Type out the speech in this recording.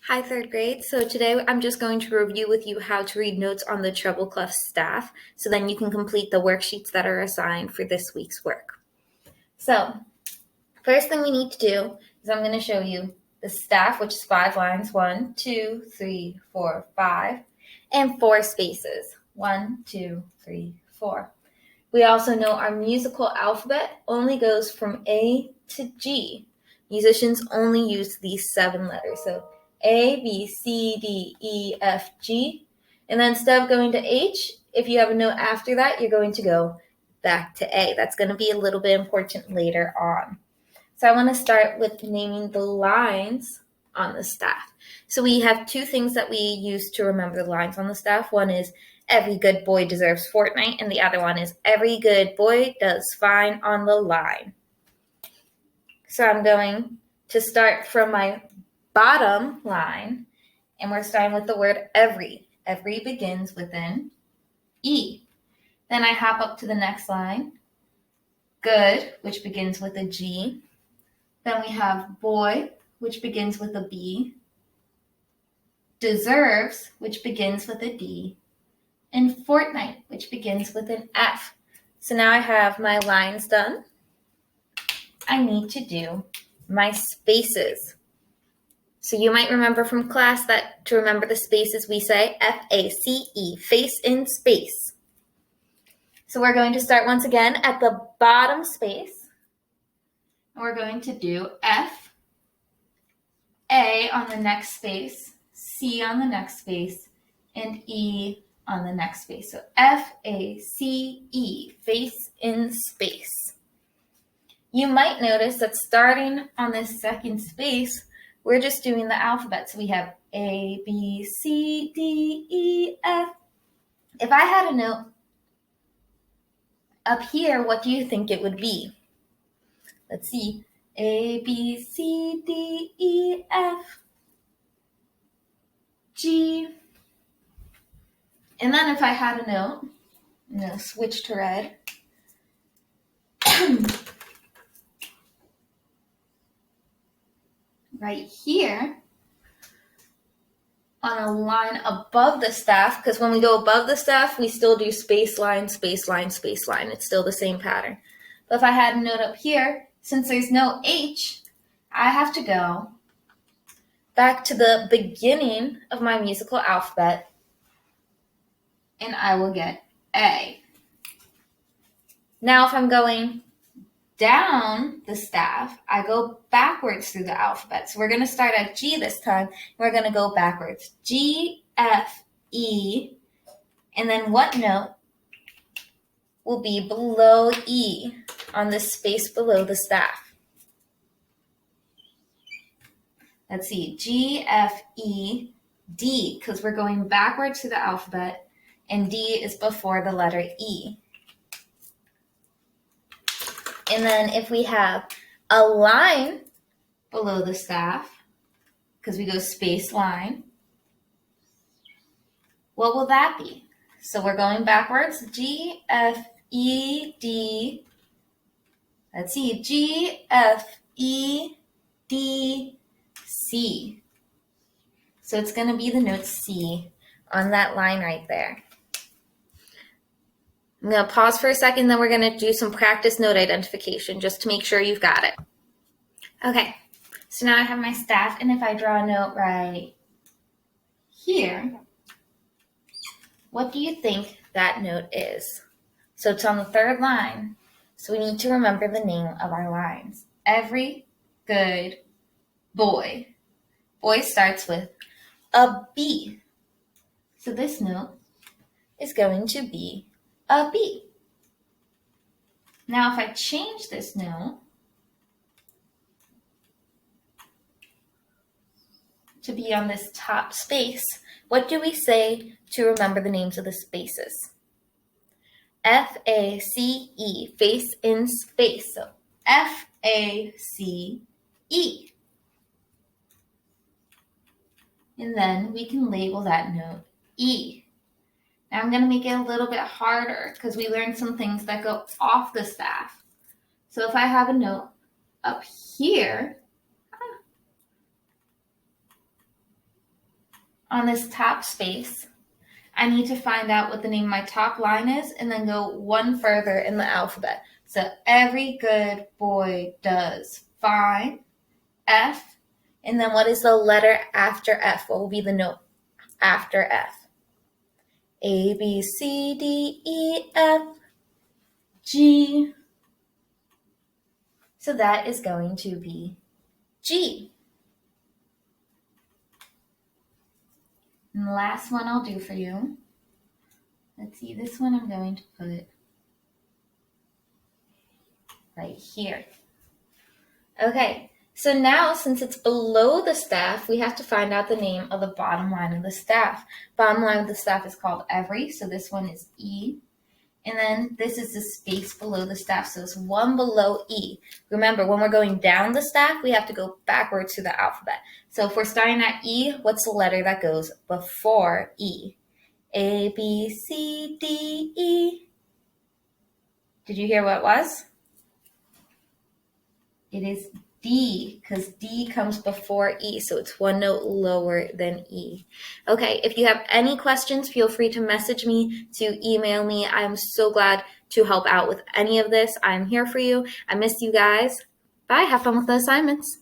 Hi, third grade. So today I'm just going to review with you how to read notes on the treble clef staff, so then you can complete the worksheets that are assigned for this week's work. So first thing we need to do is I'm going to show you the staff, which is 5 lines, 1, 2, 3, 4, 5, and 4 spaces, 1, 2, 3, 4. We also know our musical alphabet only goes from A to G. Musicians only use these 7 letters, so A, B, C, D, E, F, G. And then instead of going to H, if you have a note after that, you're going to go back to A. That's going to be a little bit important later on. So I want to start with naming the lines on the staff. So we have 2 things that we use to remember the lines on the staff. One is every good boy deserves fortnight, and the other one is every good boy does fine on the line. So I'm going to start from my bottom line, and we're starting with the word every. Every begins with an E. Then I hop up to the next line, good, which begins with a G. Then we have boy, which begins with a B. Deserves, which begins with a D. And fortnight, which begins with an F. So now I have my lines done. I need to do my spaces. So you might remember from class that to remember the spaces, we say F-A-C-E, face in space. So we're going to start once again at the bottom space. And we're going to do F, A on the next space, C on the next space, and E on the next space. So F-A-C-E, face in space. You might notice that starting on this second space, we're just doing the alphabet. So we have A, B, C, D, E, F. If I had a note up here, what do you think it would be? Let's see. A, B, C, D, E, F, G. And then if I had a note, I'm going to switch to red. Right here on a line above the staff, because when we go above the staff, we still do space line, space line, space line. It's still the same pattern. But if I had a note up here, since there's no H, I have to go back to the beginning of my musical alphabet, and I will get A. Now if I'm going down the staff, I go backwards through the alphabet. So we're going to start at G this time. We're going to go backwards. G, F, E, and then what note will be below E on the space below the staff? Let's see, G, F, E, D, because we're going backwards through the alphabet, and D is before the letter E. And then if we have a line below the staff, because we go space line, what will that be? So we're going backwards. G, F, E, D. Let's see. G, F, E, D, C. So it's going to be the note C on that line right there. I'm going to pause for a second, then we're going to do some practice note identification just to make sure you've got it. Okay, so now I have my staff, and if I draw a note right here, what do you think that note is? So it's on the third line, so we need to remember the name of our lines. Every good boy. Boy starts with a B. So this note is going to be a B. Now if I change this note to be on this top space, what do we say to remember the names of the spaces? F-A-C-E, face in space. So F-A-C-E. And then we can label that note E. Now I'm going to make it a little bit harder because we learned some things that go off the staff. So if I have a note up here, on this top space, I need to find out what the name of my top line is and then go one further in the alphabet. So every good boy does fine. F. And then what is the letter after F? What will be the note after F? A, B, C, D, E, F, G. So that is going to be G. And the last one I'll do for you. Let's see, this one I'm going to put right here. Okay, so now since it's below the staff, we have to find out the name of the bottom line of the staff. Bottom line of the staff is called every, so this one is E. And then this is the space below the staff, so it's one below E. Remember, when we're going down the staff, we have to go backwards to the alphabet. So if we're starting at E, what's the letter that goes before E? A, B, C, D, E. Did you hear what it was? It is D, because D comes before E, so it's one note lower than E. Okay, if you have any questions, feel free to message me, to email me. I'm so glad to help out with any of this. I'm here for you. I miss you guys. Bye. Have fun with the assignments.